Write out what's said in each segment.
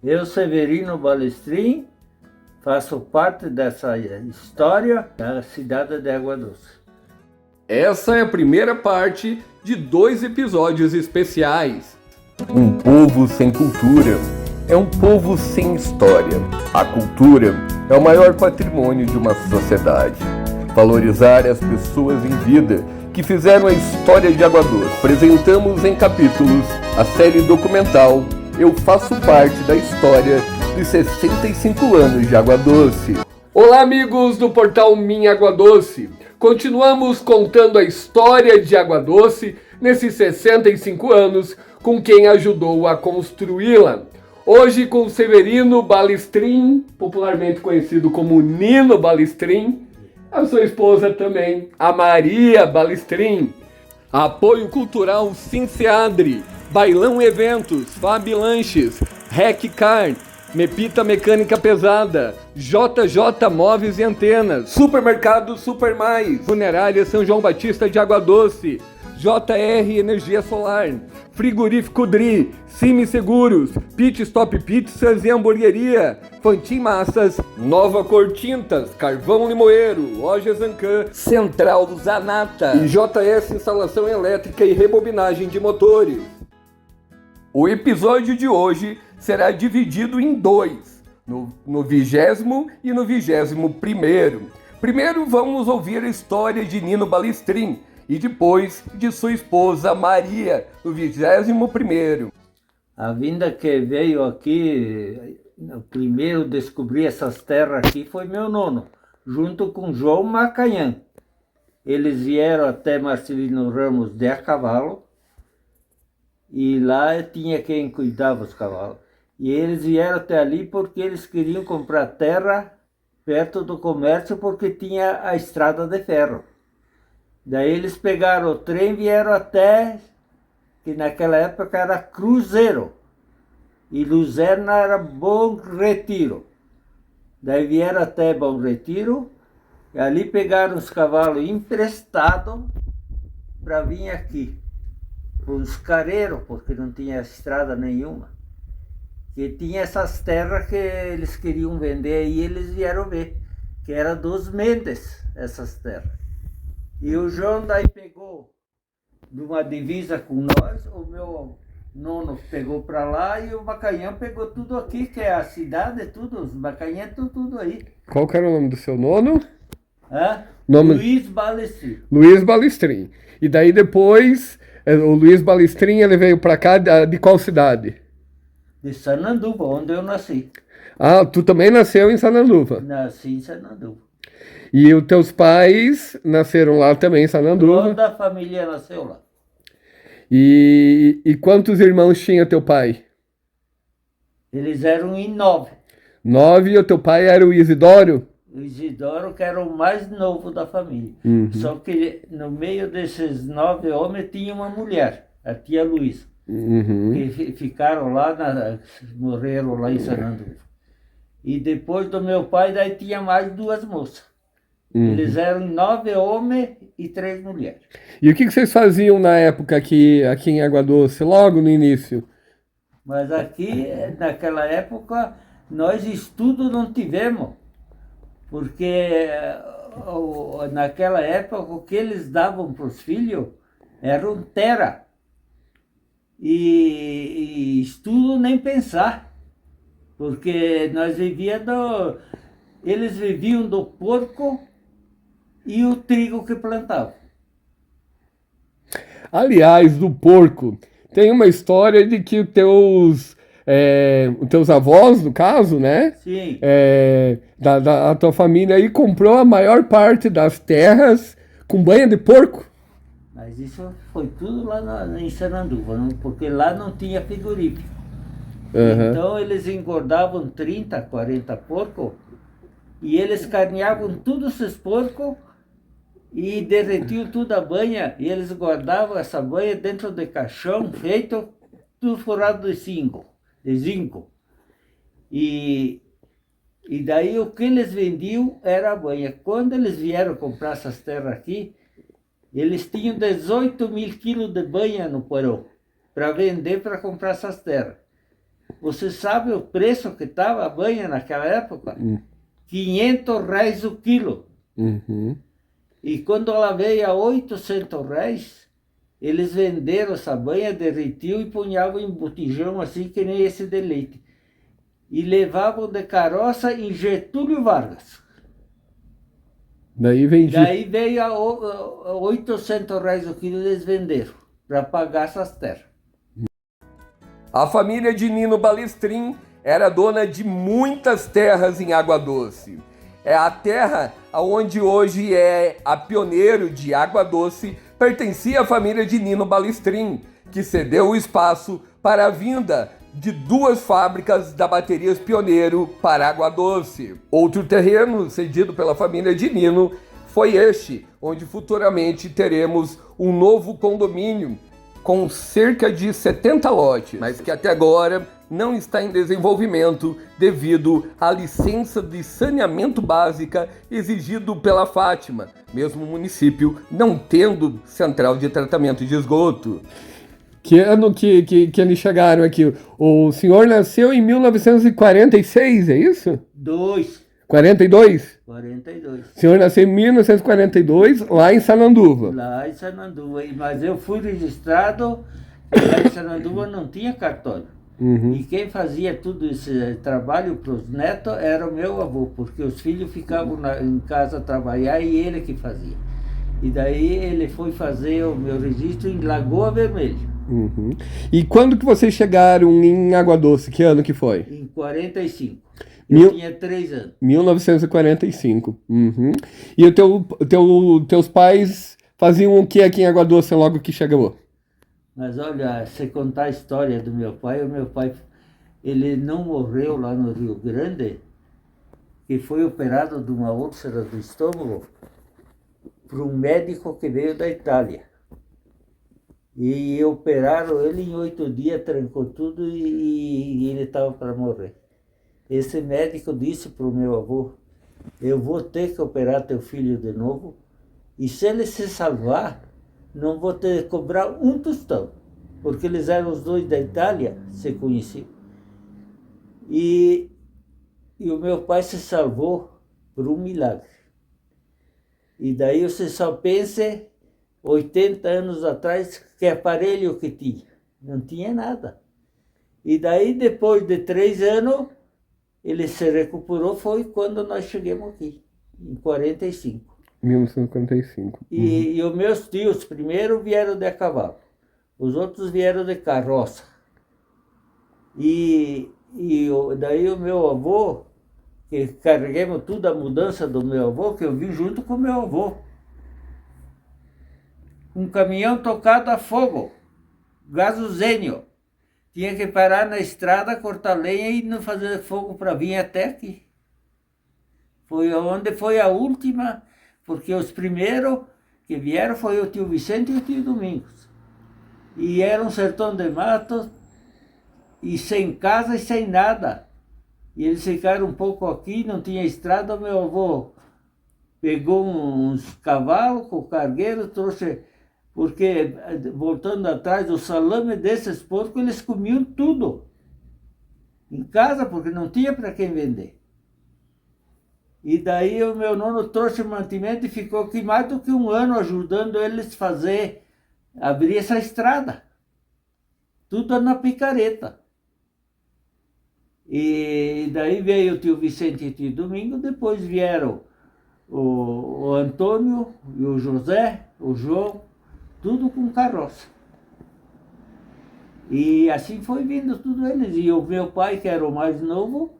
Eu, Severino Balestrin, faço parte dessa história da cidade de Água Doce. Essa é a primeira parte de 2 episódios especiais. Um povo sem cultura é um povo sem história. A cultura é o maior patrimônio de uma sociedade. Valorizar as pessoas em vida que fizeram a história de Água Doce. Apresentamos em capítulos a série documental Eu Faço Parte da História dos 65 anos de Água Doce. Olá, amigos do portal Minha Água Doce. Continuamos contando a história de Água Doce nesses 65 anos com quem ajudou a construí-la. Hoje com Severino Balestrin, popularmente conhecido como Nino Balestrin, a sua esposa também, a Maria Balestrin. Apoio cultural Sinceadre, Bailão Eventos, Fabi Lanches, Rec Car, Mepita Mecânica Pesada, JJ Móveis e Antenas, Supermercado Super Mais, Funerária São João Batista de Água Doce, JR Energia Solar, Frigorífico Dri, Cime Seguros, Pit Stop Pizzas e Hamburgueria, Fantin Massas, Nova Cor Tintas, Carvão Limoeiro, Loja Zancan, Central Zanata e JS Instalação Elétrica e Rebobinagem de Motores. O episódio de hoje será dividido em 2, no 20º e no 21º. Primeiro vamos ouvir a história de Nino Balestrin e depois de sua esposa Maria, no 21º. A vinda que veio aqui, o primeiro descobrir essas terras aqui foi meu nono, junto com João Macanhã. Eles vieram até Marcelino Ramos de a cavalo, e lá tinha quem cuidava dos cavalos. E eles vieram até ali porque eles queriam comprar terra perto do comércio, porque tinha a estrada de ferro. Daí eles pegaram o trem e vieram até, que naquela época era Cruzeiro, e Luzerna era Bom Retiro. Daí vieram até Bom Retiro, e ali pegaram os cavalos emprestados para vir aqui. Os careiros, porque não tinha estrada nenhuma. Que tinha essas terras que eles queriam vender, e eles vieram ver, que era dos Mendes, essas terras. E o João daí pegou de uma divisa com nós, o meu nono pegou para lá e o Macanhã pegou tudo aqui, que é a cidade, tudo, os Macanhã tudo aí. Qual que era o nome do seu nono? Luiz Balestrin. Luiz Balestrin. E daí depois, o Luiz Balestrin, ele veio para cá de qual cidade? De Sananduva, onde eu nasci. Ah, tu também nasceu em Sananduva? Nasci em Sananduva. E os teus pais nasceram lá também em Sananduva? Toda a família nasceu lá. E quantos irmãos tinha teu pai? Eles eram em 9. 9, e o teu pai era o Isidoro? O Isidoro, que era o mais novo da família. Uhum. Só que no meio desses 9 homens tinha uma mulher, a tia Luísa. Uhum. Que ficaram lá, morreram lá em Sananduva. E depois do meu pai, daí tinha mais 2 moças. Uhum. Eles eram 9 homens e 3 mulheres. E o que vocês faziam na época aqui em Água Doce, logo no início? Mas aqui, naquela época, nós estudo não tivemos. Porque naquela época, o que eles davam para os filhos eram terra. E estudo nem pensar. Porque nós vivíamos eles viviam do porco e o trigo que plantavam. Aliás, do porco, tem uma história de que os teus avós, no caso, né? Sim. A tua família aí comprou a maior parte das terras com banha de porco. Mas isso foi tudo lá em Sananduva, porque lá não tinha frigorífico. Uhum. Então eles engordavam 30, 40 porcos, e eles carneavam todos esses porcos e derretiam toda a banha, e eles guardavam essa banha dentro de caixão feito tudo furado de zinco. E daí o que eles vendiam era a banha. Quando eles vieram comprar essas terras aqui, eles tinham 18 mil quilos de banha no porão para vender, para comprar essas terras. Você sabe o preço que estava a banha naquela época? R$ 500 o quilo. Uhum. E quando ela veio a R$ 800, eles venderam essa banha, derretiam e punhavam em botijão assim que nem esse de leite. E levavam de carroça em Getúlio Vargas. Daí vendi. Daí veio a R$ 800 o quilo, eles venderam para pagar essas terras. A família de Nino Balestrin era dona de muitas terras em Água Doce. É a terra onde hoje é a Pioneiro de Água Doce, pertencia à família de Nino Balestrin, que cedeu o espaço para a vinda de 2 fábricas da Baterias Pioneiro para Água Doce. Outro terreno cedido pela família de Nino foi este, onde futuramente teremos um novo condomínio com cerca de 70 lotes, mas que até agora não está em desenvolvimento devido à licença de saneamento básica exigido pela Fátima, mesmo o município não tendo central de tratamento de esgoto. Que ano que eles chegaram aqui? O senhor nasceu em 1946, é isso? 42? 42. O senhor nasceu em 1942, lá em Sananduva. Lá em Sananduva. Mas eu fui registrado, lá em Sananduva não tinha cartório. Uhum. E quem fazia todo esse trabalho para os netos era o meu avô, porque os filhos ficavam em casa a trabalhar e ele que fazia. E daí ele foi fazer o meu registro em Lagoa Vermelha. Uhum. E quando que vocês chegaram em Água Doce? Que ano que foi? Em 45. Eu tinha 3 anos. 1945. Uhum. E teus pais faziam o que aqui em Água Doce logo que chegou? Mas olha, se contar a história do meu pai, o meu pai, ele não morreu lá no Rio Grande, e foi operado de uma úlcera do estômago por um médico que veio da Itália. E operaram ele em 8 dias, trancou tudo e ele estava para morrer. Esse médico disse para o meu avô: eu vou ter que operar teu filho de novo, e se ele se salvar, não vou ter que cobrar um tostão, porque eles eram os dois da Itália, se conheciam. E o meu pai se salvou por um milagre. E daí você só pensa, 80 anos atrás, que aparelho que tinha. Não tinha nada. E daí, depois de 3 anos, ele se recuperou, foi quando nós chegamos aqui, em 45. 1945. E os meus tios, primeiro vieram de cavalo, os outros vieram de carroça. Daí o meu avô, que carreguemos toda a mudança do meu avô, que eu vim junto com o meu avô. Um caminhão tocado a fogo, gasosênio. Tinha que parar na estrada, cortar lenha e não fazer fogo para vir até aqui. Foi onde foi a última, porque os primeiros que vieram foi o tio Vicente e o tio Domingos. E era um sertão de mato, e sem casa e sem nada. E eles ficaram um pouco aqui, não tinha estrada. Meu avô pegou uns cavalos com cargueiro, trouxe, porque, voltando atrás, o salame desses porcos, eles comiam tudo em casa, porque não tinha para quem vender. E daí o meu nono trouxe mantimento e ficou aqui mais do que 1 ano ajudando eles abrir essa estrada. Tudo na picareta. E daí veio o tio Vicente e o tio Domingo, depois vieram o Antônio e o José, o João, tudo com carroça. E assim foi vindo tudo eles. E o meu pai, que era o mais novo,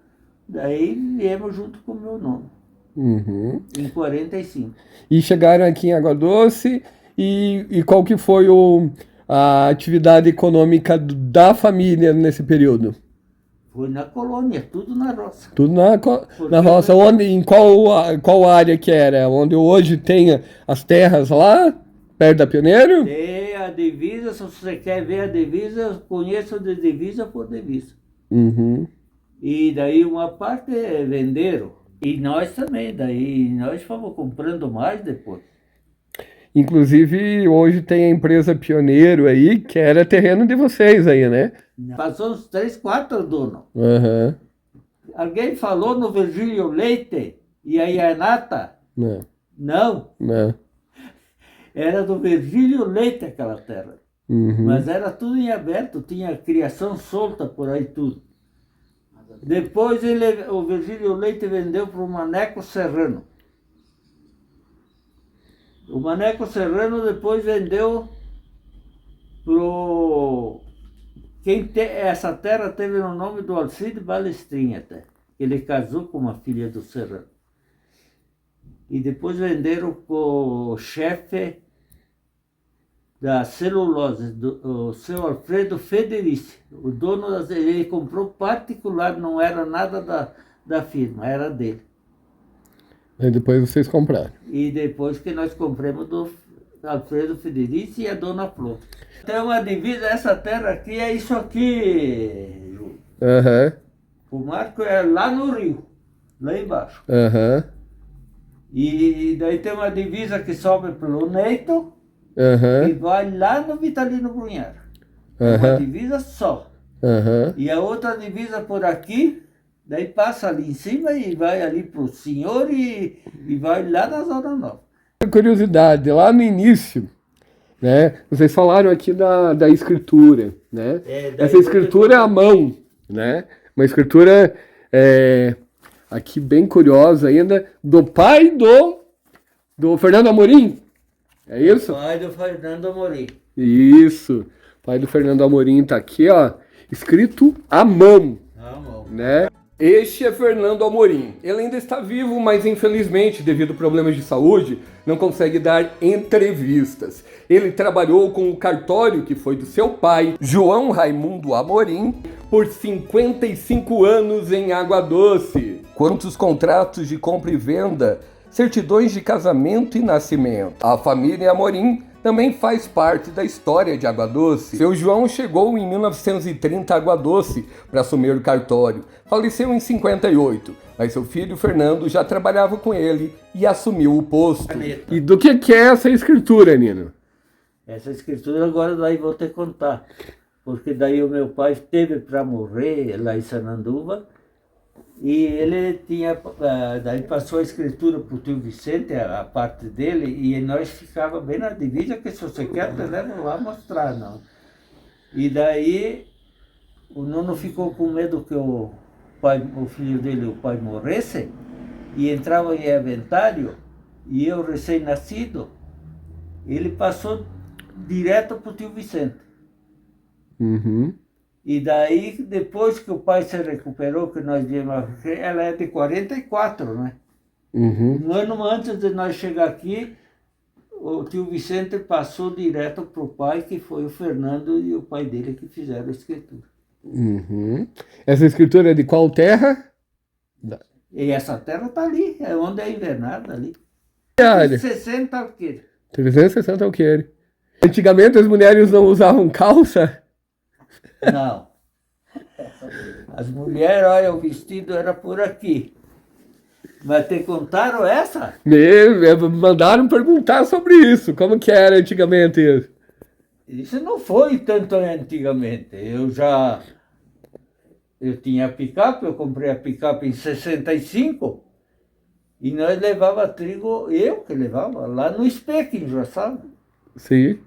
daí viemos junto com o meu nome. Uhum. Em 45. E chegaram aqui em Água Doce, e qual que foi a atividade econômica da família nesse período? Foi na colônia, tudo na roça. Tudo na roça. Em qual área que era? Onde hoje tem as terras lá, perto da Pioneiro? Tem a divisa, se você quer ver a divisa, eu conheço de divisa por divisa. Uhum. E daí uma parte venderam. E nós também, daí nós fomos comprando mais depois. Inclusive, hoje tem a empresa Pioneiro aí, que era terreno de vocês aí, né? Passou uns 3, 4 donos. Aham. Alguém falou no Virgílio Leite e a Yanata? Não, Não, não. era do Virgílio Leite aquela terra. Uhum. Mas era tudo em aberto, tinha criação solta por aí tudo. Depois o Virgílio Leite vendeu para o Maneco Serrano. O Maneco Serrano depois vendeu pro... Essa terra teve no nome do Alcide Balestrinha até. Ele casou com uma filha do Serrano. E depois venderam para o chefe da celulose, o seu Alfredo Federici. O dono, ele comprou particular, não era nada da firma, era dele. Aí depois vocês compraram. E depois que nós compramos do Alfredo Federici e a Dona Flor. Tem uma divisa, essa terra aqui é isso aqui, Júlio. Aham, O marco é lá no rio, lá embaixo. aham, E daí tem uma divisa que sobe pelo Neito e aham, vai lá no Vitalino Brunhar. Uma aham, divisa só. aham. E a outra divisa por aqui, daí passa ali em cima e vai ali pro senhor e vai lá na Zona Nova. Curiosidade, lá no início, né? Vocês falaram aqui da escritura, né? Daí Essa escritura é à mão, né? Uma escritura aqui bem curiosa ainda, do pai do Fernando Amorim. É isso? Pai do Fernando Amorim. Isso. O pai do Fernando Amorim tá aqui, ó, escrito à mão, né? Este é Fernando Amorim. Ele ainda está vivo, mas infelizmente, devido a problemas de saúde, não consegue dar entrevistas. Ele trabalhou com o cartório que foi do seu pai, João Raimundo Amorim, por 55 anos em Água Doce. Quantos contratos de compra e venda, certidões de casamento e nascimento. A família Amorim também faz parte da história de Água Doce. Seu João chegou em 1930 a Água Doce para assumir o cartório. Faleceu em 58, mas seu filho Fernando já trabalhava com ele e assumiu o posto. Caneta. E do que é essa escritura, Nino? Essa escritura agora daí vou te contar. Porque daí o meu pai teve para morrer lá em Sananduva e ele tinha, daí passou a escritura para o tio Vicente, a parte dele, e nós ficava bem na divisa, que se você quer, te levo lá mostrar, não. E daí o Nuno ficou com medo que o filho dele, o pai, morresse, e entrava em inventário, e eu recém-nascido, ele passou direto para o tio Vicente. Uhum. E daí, depois que o pai se recuperou, que nós viemos, ela é de 44, né? Uhum. Um ano antes de nós chegar aqui, o tio Vicente passou direto para o pai, que foi o Fernando e o pai dele que fizeram a escritura. Uhum. Essa escritura é de qual terra? E essa terra está ali, é onde é invernada ali. Área. 60 alqueires. 360 alqueire. Antigamente as mulheres não usavam calça? Não. As mulheres, olha, o vestido era por aqui. Mas te contaram essa? Mandaram perguntar sobre isso. Como que era antigamente isso? Isso não foi tanto antigamente. Eu tinha picape, eu comprei a picape em 65 e nós levava trigo, eu que levava, lá no Spec, em Joaçaba. Sim.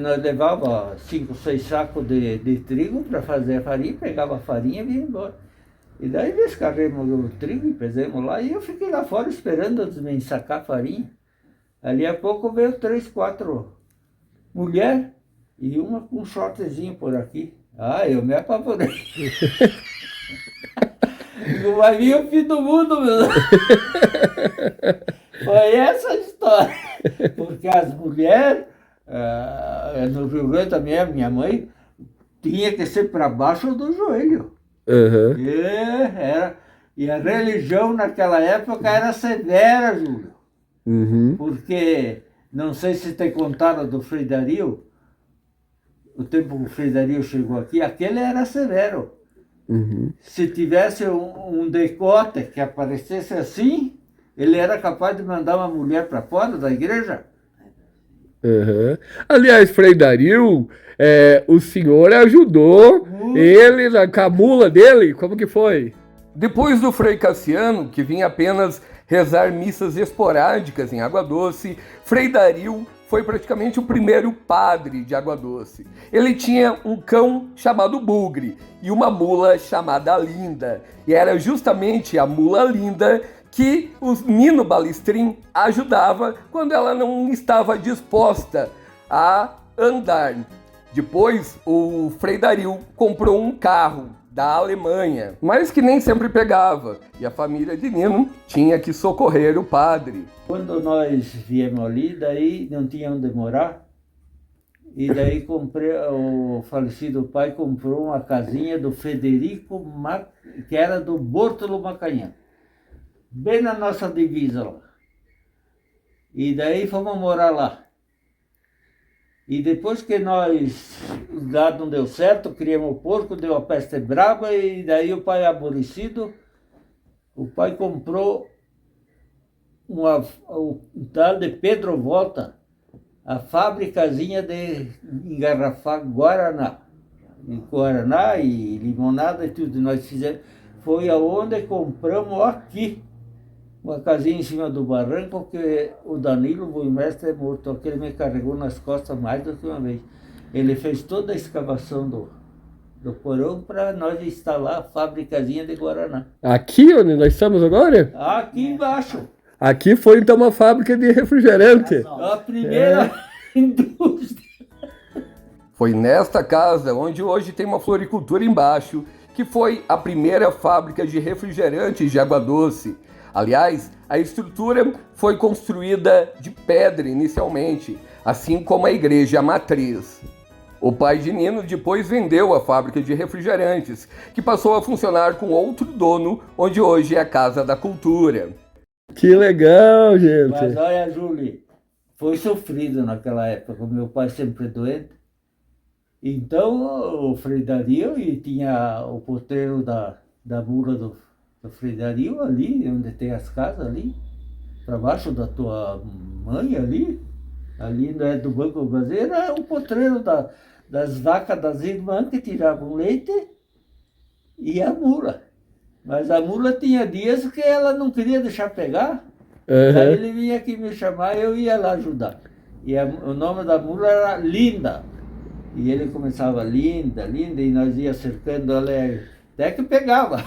Nós levava 5, 6 sacos de trigo para fazer a farinha, pegava a farinha e vinha embora. E daí descarregamos o trigo e pesamos lá e eu fiquei lá fora esperando eles me sacar a farinha. Ali a pouco veio 3, 4 mulheres e uma com um shortzinho por aqui. Ah, eu me apavorei. Vai vir o fim do mundo, meu. Foi essa a história. Porque as mulheres, no Rio Grande também, a minha mãe, tinha que ser para baixo do joelho. Uhum. E a religião naquela época era severa, Júlio. Uhum. Porque, não sei se te contaram do Frei Dario, o tempo que o Frei Dario chegou aqui, aquele era severo. Uhum. Se tivesse um decote que aparecesse assim, ele era capaz de mandar uma mulher para fora da igreja. Uhum. Aliás, Frei Dario, o senhor ajudou ele na camula dele? Como que foi? Depois do Frei Cassiano, que vinha apenas rezar missas esporádicas em Água Doce, Frei Dario foi praticamente o primeiro padre de Água Doce. Ele tinha um cão chamado Bugre e uma mula chamada Linda. E era justamente a mula Linda que o Nino Balestrin ajudava quando ela não estava disposta a andar. Depois, o Frei Dario comprou um carro da Alemanha, mas que nem sempre pegava, e a família de Nino tinha que socorrer o padre. Quando nós viemos ali, daí não tinha onde morar, e daí o falecido pai comprou uma casinha do Federico, que era do Bórtolo Macanhã, bem na nossa divisa lá. E daí fomos morar lá. E depois que o gado não deu certo, criamos o porco, deu a peste brava, e daí o pai aborrecido, o pai comprou o tal de Pedro Volta, a fábricazinha de engarrafar Guaraná. E Guaraná e limonada e tudo. Nós fizemos, foi aonde compramos aqui, uma casinha em cima do barranco, porque o Danilo, o burmestre, é morto. Aquele me carregou nas costas mais do que uma vez. Ele fez toda a escavação do porão para nós instalar a fábricazinha de Guaraná. Aqui onde nós estamos agora? Aqui embaixo. Aqui foi então uma fábrica de refrigerante. A primeira indústria. Foi nesta casa, onde hoje tem uma floricultura embaixo, que foi a primeira fábrica de refrigerantes de Água Doce. Aliás, a estrutura foi construída de pedra inicialmente, assim como a igreja matriz. O pai de Nino depois vendeu a fábrica de refrigerantes, que passou a funcionar com outro dono, onde hoje é a Casa da Cultura. Que legal, gente! Mas olha, Júlio, foi sofrido naquela época, meu pai sempre doente. Então, o Frei Dario, e tinha o potreiro da mula do Frei Dario ali, onde tem as casas ali, para baixo da tua mãe ali não é do Banco Brasileiro, é o potreiro das vacas das irmãs que tiravam leite e a mula. Mas a mula tinha dias que ela não queria deixar pegar, aí ele vinha aqui me chamar e eu ia lá ajudar. E o nome da mula era Linda. E ele começava linda, linda, e nós ia cercando ela até que pegava.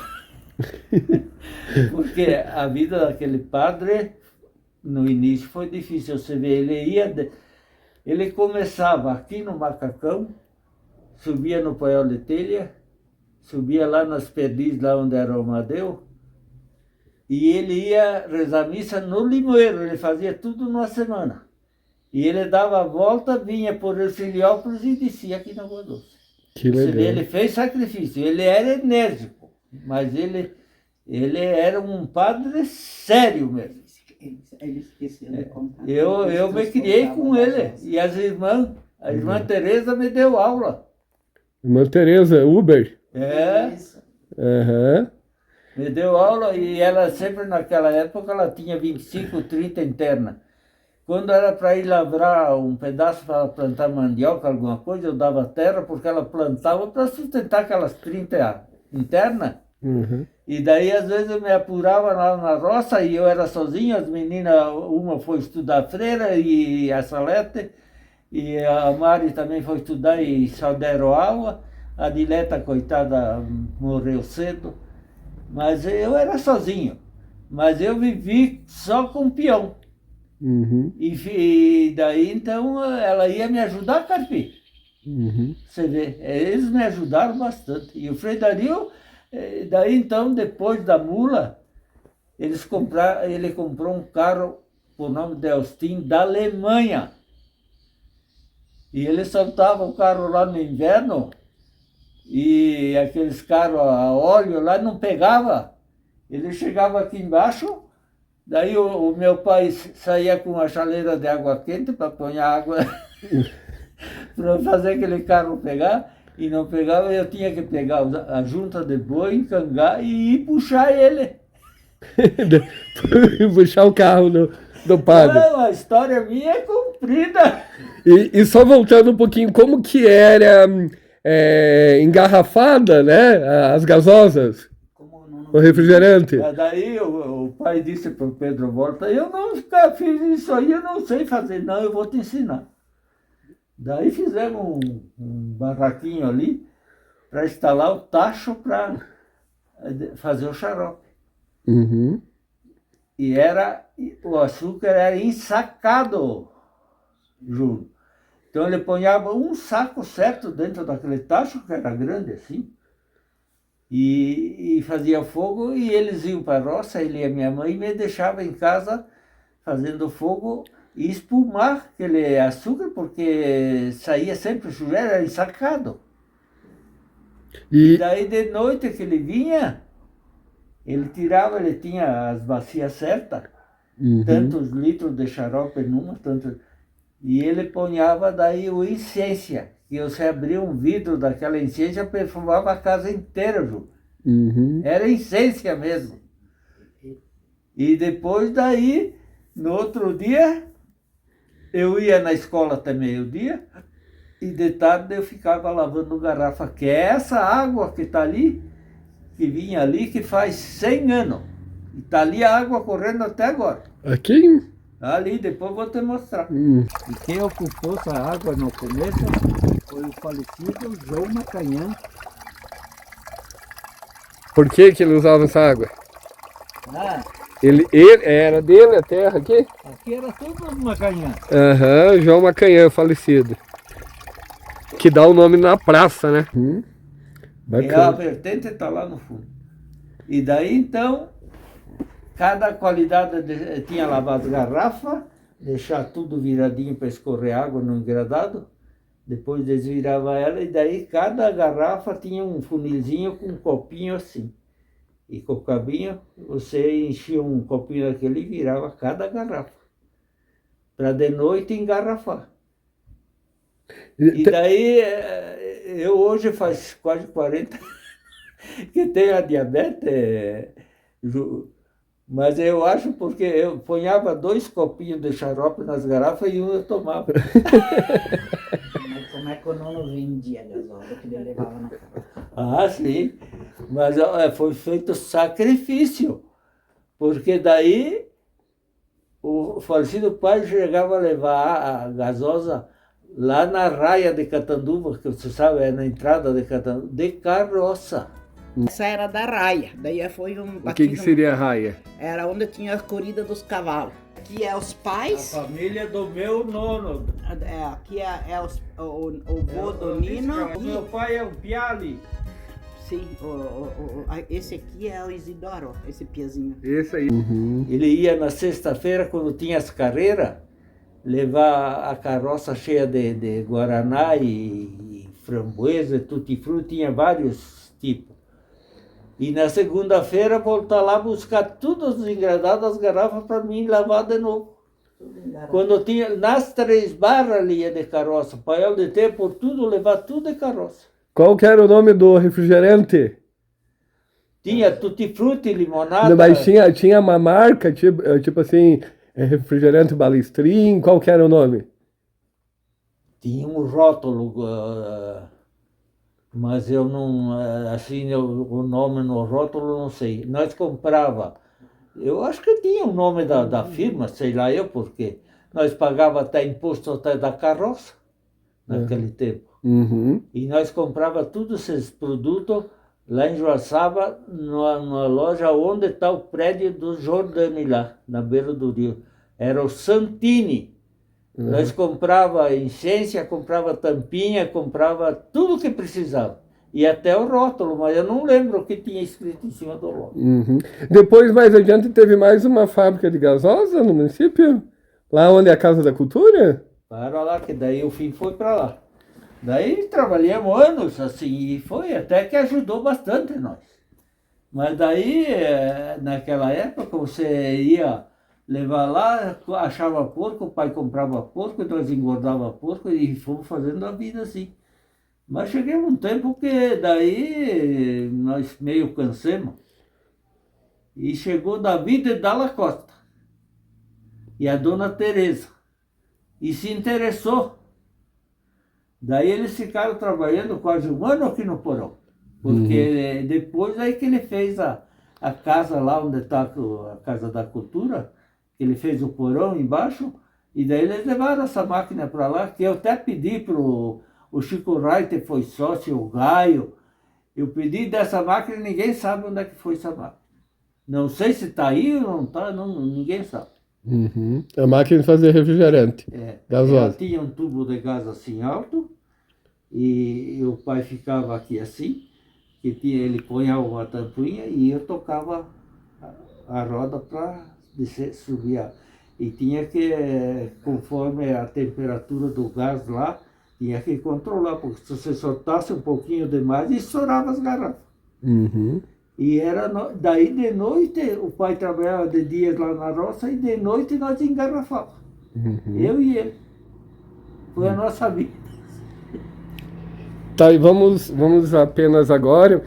Porque a vida daquele padre, no início, foi difícil. Você vê, ele começava aqui no Macacão, subia no Paiol de Telha, subia lá nas Perdizes, lá onde era o Amadeu, e ele ia rezar missa no Limoeiro. Ele fazia tudo numa semana. E ele dava a volta, vinha por Heliópolis e descia aqui na Água Doce. Que legal. Você vê, ele fez sacrifício, ele era enérgico, mas ele era um padre sério mesmo. Ele esqueceu de contar. Eu me criei com ele, e a irmã Tereza me deu aula. Irmã Tereza, Uber? É, me deu aula, e ela sempre naquela época, ela tinha 25, 30 interna. Quando era para ir lavrar um pedaço para plantar mandioca, alguma coisa, eu dava terra, porque ela plantava para sustentar aquelas 30 internas. Uhum. E daí, às vezes, eu me apurava lá na roça e eu era sozinho. As meninas, uma foi estudar freira e a Salete, e a Mari também foi estudar e só deram aula. A Dileta, coitada, morreu cedo. Mas eu era sozinho. Mas eu vivi só com peão. Uhum. E daí, então, ela ia me ajudar a carpir. Uhum. Você vê, eles me ajudaram bastante. E o Frei Dario, daí então, depois da mula, ele comprou um carro por nome de Austin da Alemanha. E ele soltava o carro lá no inverno, e aqueles carros a óleo lá não pegava. Ele chegava aqui embaixo. Daí o meu pai saía com uma chaleira de água quente para pôr água para fazer aquele carro pegar, e não pegava. Eu tinha que pegar a junta de boi, encangar e ir puxar ele. Puxar o carro do padre. Não, a história minha é comprida. E só voltando um pouquinho, como que era engarrafada, né? As gasosas, Como não, o refrigerante. Mas daí o pai disse para o Pedro Volta, eu nunca fiz isso aí, eu não sei fazer. Não, eu vou te ensinar. Daí fizemos um barraquinho ali para instalar o tacho para fazer o xarope. Uhum. E o açúcar era ensacado, Júlio. Então ele ponhava um saco certo dentro daquele tacho, que era grande assim, e fazia fogo, e eles iam para a roça, ele e a minha mãe, me deixavam em casa fazendo fogo e espumar aquele açúcar, porque saía sempre sujeira, era ensacado. E daí de noite que ele vinha, ele tirava, ele tinha as bacias certas, tantos litros de xarope numa, e ele ponhava daí o incência, que você abria um vidro daquela incência, perfumava a casa inteira, Ju. Era incência mesmo. E depois daí, no outro dia, eu ia na escola até meio-dia, e de tarde eu ficava lavando garrafa, que é essa água que está ali, que vinha ali, que faz 100 anos. E está ali a água correndo até agora. Aqui? Ali, depois vou te mostrar. E quem ocupou essa água no começo foi o falecido João Macanhã. Por que que ele usava essa água? Ah, Ele era dele a terra aqui? aqui era tudo Macanhã. Aham, João Macanhã, falecido. Que dá o nome na praça, né? E a Bacana. vertente está lá no fundo. E daí, então, cada qualidade tinha lavado as garrafas, deixar tudo viradinho para escorrer água no engradado, depois desvirava ela, e daí cada garrafa tinha um funilzinho com um copinho assim. E com o cabinho, você enchia um copinho daquele e virava cada garrafa, para de noite engarrafar. E daí, eu hoje faz quase 40 que tenho a diabetes, mas eu acho porque eu ponhava 2 copinhos de xarope nas garrafas e um eu tomava. Mas como é que o nono vendia gasola que ele levava na casa? Ah, sim, mas foi feito sacrifício, porque daí o falecido pai chegava a levar a gasosa lá na raia de Catanduva, que você sabe, é na entrada de Catanduva, de carroça. Essa era da raia, daí foi um O que seria a raia? Era onde tinha a corrida dos cavalos. Aqui é os pais, A família do meu nono. aqui é o vô do Nino. O meu pai é o Piali. Sim, esse aqui é o Isidoro, esse piazinho. Esse aí. Ele ia na sexta-feira, quando tinha as carreiras, levar a carroça cheia de guaraná e framboesa, e tutti-frutti, tinha vários tipos. E na segunda-feira voltar lá buscar todos os engradados, as garrafas, para mim lavar de novo. Quando tinha, nas 3 barras ali de carroça, paiol de tempo, por tudo, levar tudo de carroça. Qual que era o nome do refrigerante? Tinha tutti-frutti, limonada. Mas tinha uma marca, tipo assim, refrigerante Balestrin, qual que era o nome? Tinha um rótulo, mas eu não, assim, o nome no rótulo não sei. Nós comprava, eu acho que tinha o nome da firma, sei lá eu por quê. Nós pagava até imposto até da carroça, naquele tempo. E nós comprava todos esses produtos lá em Joaçaba, numa loja onde está o prédio do Jordani lá, na beira do rio. Era o Santini. Nós comprava essência, comprava tampinha, comprava tudo que precisava. E até o rótulo, mas eu não lembro o que tinha escrito em cima do rótulo. Depois, mais adiante, teve mais uma fábrica de gasosa no município? Lá onde é a Casa da Cultura? Para lá, que daí o fim foi para lá. Daí trabalhamos anos, assim, e foi até que ajudou bastante nós. Mas daí, naquela época, você ia levar lá, achava porco, o pai comprava porco, nós engordava porco e fomos fazendo a vida assim. Mas cheguei um tempo que daí nós meio cansemos. E chegou David e Dalla Costa. e a dona Teresa. E se interessou. Daí eles ficaram trabalhando quase um ano aqui no porão. Porque depois aí que ele fez a casa lá onde está a Casa da Cultura, ele fez o porão embaixo, e daí eles levaram essa máquina para lá, que eu até pedi para o Chico Reiter, foi sócio, o Gaio, eu pedi dessa máquina e ninguém sabe onde é que foi essa máquina. Não sei se está aí ou não está, ninguém sabe. A máquina de fazer refrigerante, Ela gasosa. tinha um tubo de gás assim alto, e o pai ficava aqui assim, ele punha uma tampinha e eu tocava a roda para subir. E tinha que, conforme a temperatura do gás lá, tinha que controlar, porque se você soltasse um pouquinho demais, estourava as garrafas. E daí de noite, o pai trabalhava de dia lá na roça, e de noite nós engarrafávamos. Eu e ele. Foi a nossa vida. Tá, e vamos apenas agora,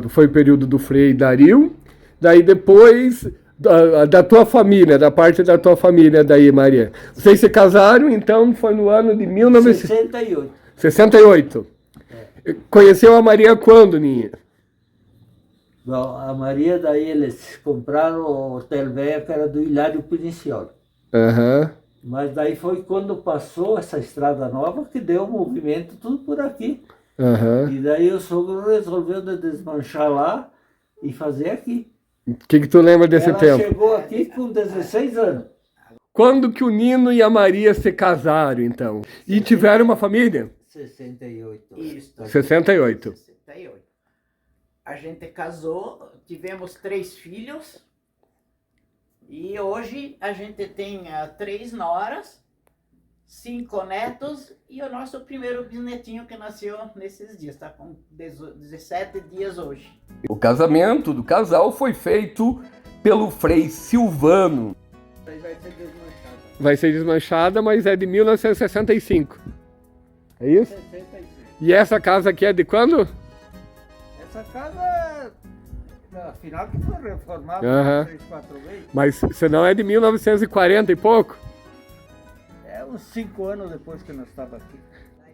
foi o período do Frei Dario, daí depois da tua família, da parte da tua família daí, Maria. Vocês se casaram, então, foi no ano de 68. 68. Conheceu a Maria quando, Ninha? Bom, a Maria, daí eles compraram o Hotel Véia, que era do Hilário Pinicioli. Mas daí foi quando passou essa estrada nova que deu o movimento tudo por aqui. E daí o sogro resolveu desmanchar lá e fazer aqui. O que tu lembra desse tempo? Ela chegou aqui com 16 anos. Quando que o Nino e a Maria se casaram, então? E tiveram uma família? 68. Isso. 68. 68. A gente casou, tivemos 3 filhos. E hoje a gente tem 3 noras, 5 netos e o nosso primeiro bisnetinho que nasceu nesses dias, está com 17 dias hoje. O casamento do casal foi feito pelo Frei Silvano. Vai ser desmanchada. Vai ser desmanchada, mas é de 1965. É isso? 65. E essa casa aqui é de quando? Essa casa, afinal, que foi reformada 3, 4 vezes. Mas senão é de 1940 e pouco? É uns 5 anos depois que nós estávamos aqui.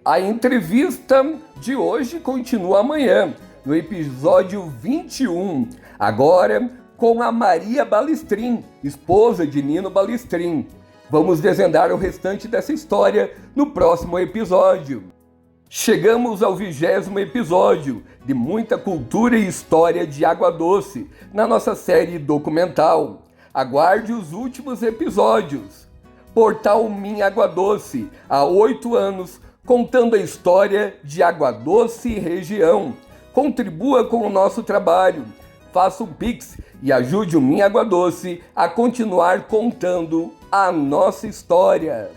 A entrevista de hoje continua amanhã, no episódio 21. Agora com a Maria Balestrin, esposa de Nino Balestrin. Vamos desvendar o restante dessa história no próximo episódio. Chegamos ao 20º episódio de muita cultura e história de Água Doce na nossa série documental. Aguarde os últimos episódios. Portal Minha Água Doce, há 8 anos, contando a história de Água Doce e região. Contribua com o nosso trabalho. Faça um Pix e ajude o Minha Água Doce a continuar contando a nossa história.